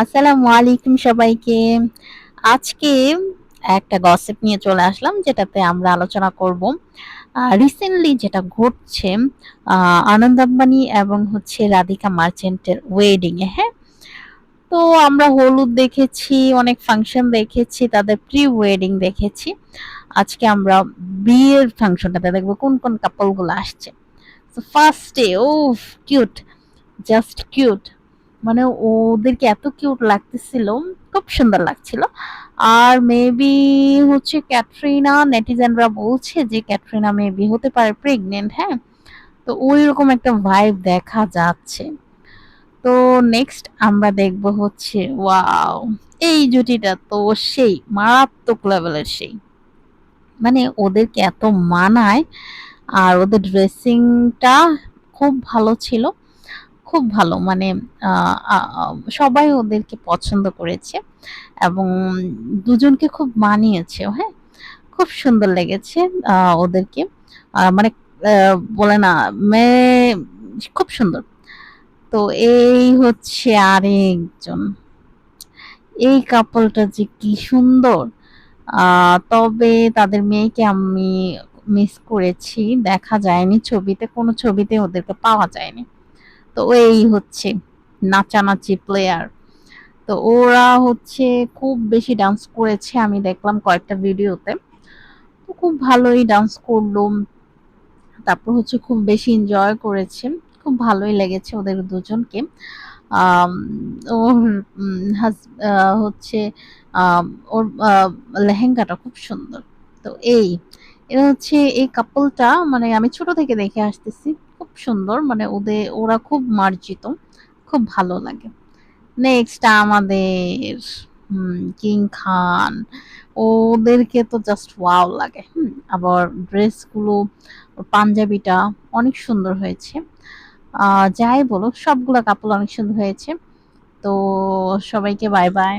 আসসালামু আলাইকুম সবাইকে। আজকে একটা গসিপ নিয়ে চলে আসলাম যেটাতে আমরা আলোচনা করব। রিসেন্টলি যেটা ঘটছে আনন্দ আম্বানি এবং হচ্ছে রাধিকা মার্চেন্টের ওয়েডিং এ, হ্যাঁ? তো আমরা হলুদ দেখেছি, অনেক ফাংশন দেখেছি, তাদের প্রি ওয়েডিং দেখেছি। আজকে আমরা বিয়ের ফাংশনটাতে দেখবো কোন কোন কাপল গুলো আসছে। তো ফার্স্টে কিউট, জাস্ট কিউট, মানে ওদেরকে এত কিউট লাগতেছিল, খুব সুন্দর লাগছিল। আর মেবি হচ্ছে ক্যাটরিনা, নেটিজেনরা বলছে যে ক্যাটরিনা মেবি হতে পারে প্রেগনেন্ট, হ্যাঁ? তো ওই রকম একটা ভাইব দেখা যাচ্ছে। তো নেক্সট আমরা দেখব হচ্ছে ওয়াও, এই জুটিটা তো সেই মারাত্মক লেভেলের, সেই মানে ওদেরকে এত মানায়। আর ওদের ড্রেসিংটা খুব ভালো ছিল, খুব ভালো, মানে সবাই ওদেরকে পছন্দ করেছে এবং দুজনকে খুব মানিয়েছেও, হ্যাঁ? খুব সুন্দর লেগেছে ওদেরকে। মানে বলে না, মেয়ে খুব সুন্দর। তো এই হচ্ছে আরেকজন, এই কাপলটা যে কি সুন্দর। তবে তাদের মেয়েকে আমি মিস করেছি, দেখা যায়নি ছবিতে, কোনো ছবিতে ওদেরকে পাওয়া যায়নি। তো এই হচ্ছে নাচানাচি প্লেয়ার। তো ওরা হচ্ছে খুব বেশি ডান্স করেছে, আমি দেখলাম কয়েকটা ভিডিওতে। তো খুব ভালোই ডান্স করলো, তারপর হচ্ছে খুব বেশি এনজয় করেছে। খুব ভালোই লেগেছে ওদের দুজনকে। আম, ওর হচ্ছে আম, ওর লেহেঙ্গাটা খুব সুন্দর। তো এরা হচ্ছে এই কাপলটা, মানে আমি ছোট থেকে দেখে আসতেছি, খুব সুন্দর, মানে ওরা খুব মার্জিত, খুব ভালো লাগে। নেক্সট আমাদের কিং খান, ওদেরকে তো জাস্ট ওয়াও লাগে। আবার ড্রেসগুলো, পাঞ্জাবিটা অনেক সুন্দর হয়েছে। যাই বলো, সবগুলা কাপড় অনেক সুন্দর হয়েছে। তো সবাইকে বাই বাই।